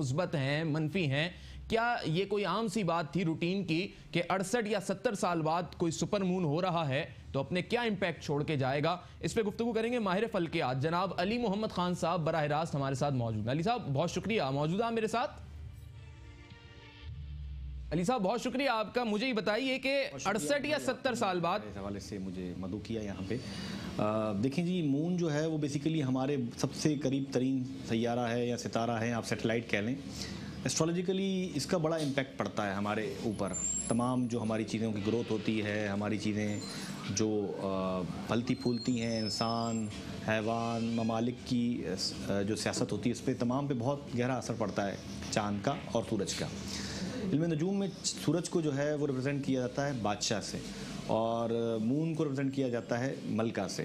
مثبت ہیں منفی ہیں؟ کیا یہ کوئی عام سی بات تھی روٹین کی کہ 68 یا 70 سال بعد کوئی سپر مون ہو رہا ہے تو اپنے کیا امپیکٹ چھوڑ کے جائے گا؟ اس پہ گفتگو کریں گے ماہر فلکیات جناب علی محمد خان صاحب براہ راست ہمارے ساتھ موجود ہیں۔ علی صاحب بہت شکریہ موجود ہیں میرے ساتھ۔ علی صاحب بہت شکریہ آپ کا۔ مجھے یہ بتائیے کہ 68 یا 70 سال بعد اس حوالے سے مجھے مدعو کیا یہاں پہ دیکھیں جی، مون جو ہے وہ بیسیکلی ہمارے سب سے قریب ترین سیارہ ہے یا ستارہ ہے، آپ سیٹلائٹ کہہ لیں۔ ایسٹرولوجیکلی اس کا بڑا امپیکٹ پڑتا ہے ہمارے اوپر، تمام جو ہماری چیزوں کی گروتھ ہوتی ہے، ہماری چیزیں جو پھلتی پھولتی ہیں، انسان، حیوان، ممالک کی جو سیاست ہوتی ہے، اس پہ تمام پہ بہت گہرا اثر پڑتا ہے چاند کا اور سورج کا۔ علم نجوم میں سورج کو جو ہے وہ ریپرزینٹ کیا جاتا ہے بادشاہ سے، اور مون کو ریپرزینٹ کیا جاتا ہے ملکہ سے۔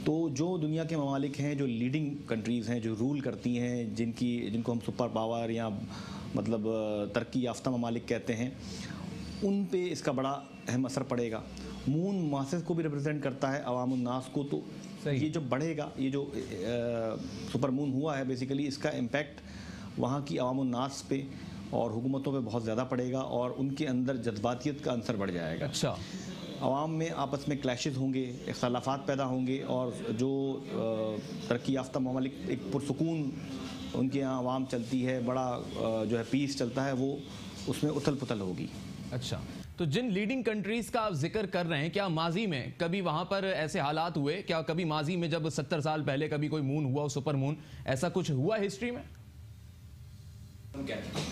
تو جو دنیا کے ممالک ہیں، جو لیڈنگ کنٹریز ہیں، جو رول کرتی ہیں، جن کو ہم سپر پاور یا مطلب ترقی یافتہ ممالک کہتے ہیں، ان پہ اس کا بڑا اہم اثر پڑے گا۔ مون ماسز کو بھی ریپرزینٹ کرتا ہے، عوام الناس کو۔ تو یہ جو بڑھے گا، یہ جو سپر مون ہوا ہے بیسیکلی، اس کا امپیکٹ وہاں کی عوام الناس پہ اور حکومتوں پہ بہت زیادہ پڑے گا، اور ان کے اندر جذباتیت کا عنصر بڑھ جائے گا۔ اچھا، عوام میں آپس میں کلیشز ہوں گے، اختلافات پیدا ہوں گے، اور جو ترقی یافتہ ممالک ایک پرسکون ان کے یہاں عوام چلتی ہے، بڑا جو ہے پیس چلتا ہے، وہ اس میں اتھل پتھل ہوگی۔ اچھا، تو جن لیڈنگ کنٹریز کا آپ ذکر کر رہے ہیں، کیا ماضی میں کبھی وہاں پر ایسے حالات ہوئے؟ کیا کبھی ماضی میں جب 70 سال پہلے کبھی کوئی مون ہوا، سپر مون، ایسا کچھ ہوا ہسٹری میں؟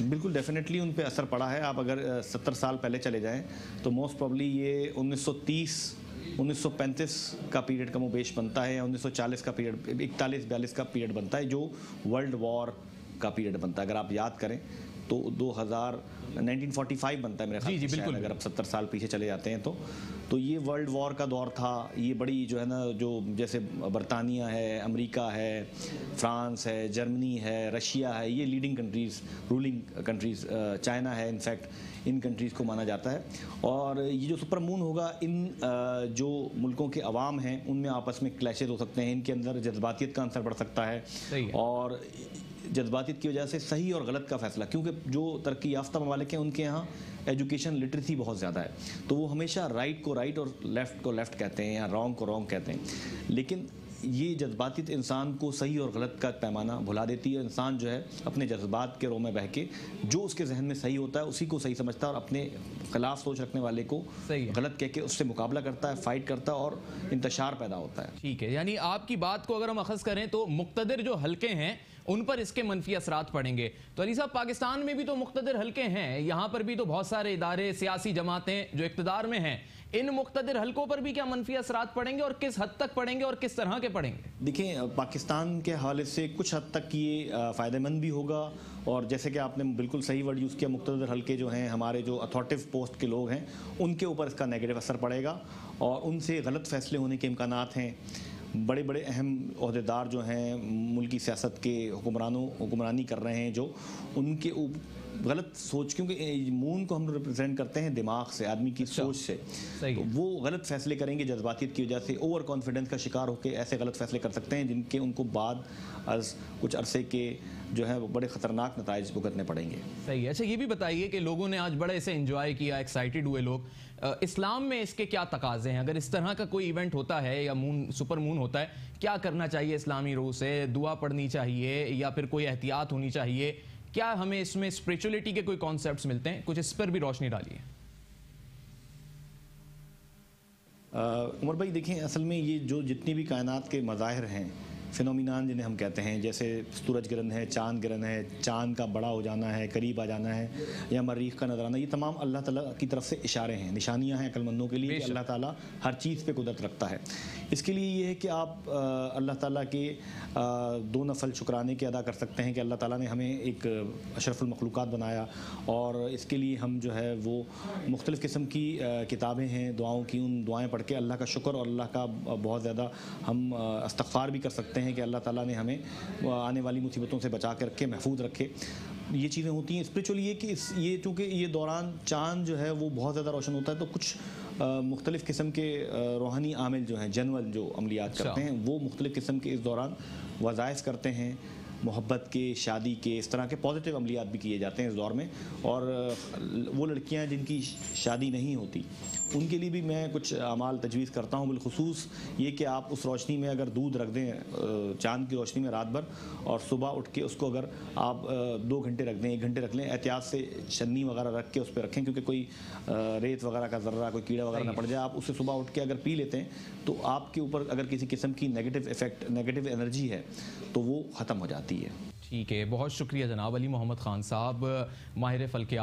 بالکل ڈیفینیٹلی ان پہ اثر پڑا ہے۔ آپ اگر 70 سال پہلے چلے جائیں تو موسٹ پرابلی یہ 1935 کا پیریڈ کم و بیش بنتا ہے، یا 1940 کا پیریڈ، 41-42 کا پیریڈ بنتا ہے، جو ورلڈ وار کا پیریڈ بنتا ہے۔ اگر آپ یاد کریں تو 1945 بنتا ہے میرے خیال سے، اگر آپ 70 سال پیچھے چلے جاتے ہیں تو یہ ورلڈ وار کا دور تھا۔ یہ بڑی جو ہے نا، جو جیسے برطانیہ ہے، امریکہ ہے، فرانس ہے، جرمنی ہے، رشیا ہے، یہ leading countries, ruling countries, China ہے، انفیکٹ ان کنٹریز کو مانا جاتا ہے۔ اور یہ جو سپر مون ہوگا، ان جو ملکوں کے عوام ہیں ان میں آپس میں کلیشز ہو سکتے ہیں، ان کے اندر جذباتیت کا عنصر بڑھ سکتا ہے، اور جذباتیت کی وجہ سے صحیح اور غلط کا فیصلہ، کیونکہ جو ترقی یافتہ ممالک ہیں ان کے یہاں ایجوکیشن لٹریسی بہت زیادہ ہے، تو وہ ہمیشہ رائٹ کو رائٹ اور لیفٹ کو لیفٹ کہتے ہیں، یا رانگ کو رانگ کہتے ہیں۔ لیکن یہ جذباتیت انسان کو صحیح اور غلط کا پیمانہ بھلا دیتی ہے۔ انسان جو ہے اپنے جذبات کے رو میں بہہ کے جو اس کے ذہن میں صحیح ہوتا ہے اسی کو صحیح سمجھتا ہے، اور اپنے خلاف سوچ رکھنے والے کو غلط کہہ کے اس سے مقابلہ کرتا ہے، فائٹ کرتا ہے، اور انتشار پیدا ہوتا ہے۔ ٹھیک ہے، یعنی آپ کی بات کو اگر ہم اخذ کریں تو مقتدر جو حلقے ہیں ان پر اس کے منفی اثرات پڑیں گے۔ تو علی صاحب، پاکستان میں بھی تو مقتدر حلقے ہیں، یہاں پر بھی تو بہت سارے ادارے، سیاسی جماعتیں جو اقتدار میں ہیں، ان مقتدر حلقوں پر بھی کیا منفی اثرات پڑیں گے، اور کس حد تک پڑیں گے، اور کس طرح کے پڑیں گے؟ دیکھیں، پاکستان کے حوالے سے کچھ حد تک یہ فائدہ مند بھی ہوگا، اور جیسے کہ آپ نے بالکل صحیح ورڈ یوز کیا، مقتدر حلقے جو ہیں، ہمارے جو اتھارٹیو پوسٹ کے لوگ ہیں، ان کے اوپر اس کا نیگیٹو اثر پڑے گا، اور ان سے غلط فیصلے ہونے کے امکانات ہیں۔ بڑے بڑے اہم عہدیدار جو ہیں ملکی سیاست کے، حکمرانی کر رہے ہیں، جو ان کے غلط سوچ، کیونکہ مون کو ہم ریپرزینٹ کرتے ہیں دماغ سے، آدمی کی سوچ سے، تو وہ غلط فیصلے کریں گے جذباتیت کی وجہ سے، اوور کانفیڈنس کا شکار ہو کے ایسے غلط فیصلے کر سکتے ہیں جن کے ان کو بعد از کچھ عرصے کے جو ہے وہ بڑے خطرناک نتائج بھگتنے پڑیں گے۔ صحیح ہے۔ اچھا، یہ بھی بتائیے کہ لوگوں نے آج بڑے اسے انجوائے کیا، ایکسائٹیڈ ہوئے لوگ، اسلام میں اس کے کیا تقاضے ہیں؟ اگر اس طرح کا کوئی ایونٹ ہوتا ہے یا سپر مون ہوتا ہے، کیا کرنا چاہیے اسلامی روح سے؟ دعا پڑھنی چاہیے یا پھر کوئی احتیاط ہونی چاہیے؟ کیا ہمیں اس میں اسپریچولیٹی کے کوئی کانسیپٹس ملتے ہیں؟ کچھ اس پر بھی روشنی ڈالیے۔ عمر بھائی دیکھیں، اصل میں یہ جو جتنی بھی کائنات کے مظاہر ہیں، فینومینان جنہیں ہم کہتے ہیں، جیسے سورج گرہن ہے، چاند گرہن ہے، چاند کا بڑا ہو جانا ہے، قریب آ جانا ہے، یا مریخ کا نظر آنا، یہ تمام اللہ تعالیٰ کی طرف سے اشارے ہیں، نشانیاں ہیں عقل مندوں کے لیے کہ اللہ تعالیٰ ہر چیز پہ قدرت رکھتا ہے۔ اس کے لیے یہ ہے کہ آپ اللہ تعالیٰ کے دو نفل شکرانے کے ادا کر سکتے ہیں کہ اللہ تعالیٰ نے ہمیں ایک اشرف المخلوقات بنایا، اور اس کے لیے ہم جو ہے وہ مختلف قسم کی کتابیں ہیں دعاؤں کی، ان دعائیں پڑھ کے اللہ کا شکر اور اللہ کا بہت زیادہ ہم استغفار بھی کر سکتے ہیں کہ اللہ تعالیٰ نے ہمیں آنے والی مصیبتوں سے بچا کے رکھے، محفوظ رکھے۔ یہ چیزیں ہوتی ہیں۔ اسپریچولی یہ کہ یہ چونکہ یہ دوران چاند جو ہے وہ بہت زیادہ روشن ہوتا ہے، تو کچھ مختلف قسم کے روحانی عامل جو ہیں، جنول جو عملیات کرتے ہیں، وہ مختلف قسم کے اس دوران وظائف کرتے ہیں، محبت کے, شادی کے, اس طرح کے پازیٹیو عملیات بھی کیے جاتے ہیں اس دور میں. اور وہ لڑکیاں جن کی شادی نہیں ہوتی ان کے لیے بھی میں کچھ اعمال تجویز کرتا ہوں, بالخصوص یہ کہ آپ اس روشنی میں اگر دودھ رکھ دیں چاند کی روشنی میں رات بھر, اور صبح اٹھ کے اس کو اگر آپ 2 گھنٹے رکھ دیں, 1 گھنٹے رکھ لیں, احتیاط سے چھنی وغیرہ رکھ کے اس پہ رکھیں, کیونکہ کوئی ریت وغیرہ کا ذرہ, کوئی کیڑا وغیرہ نہ پڑ جائے. آپ اسے صبح اٹھ کے اگر پی لیتے ہیں تو آپ کے اوپر اگر کسی قسم کی نیگیٹو ایفیکٹ, نیگیٹو انرجی ہے تو وہ ختم ہو جاتی ہے. ٹھیک ہے, بہت شکریہ جناب علی محمد خان صاحب, ماہر فلکیات.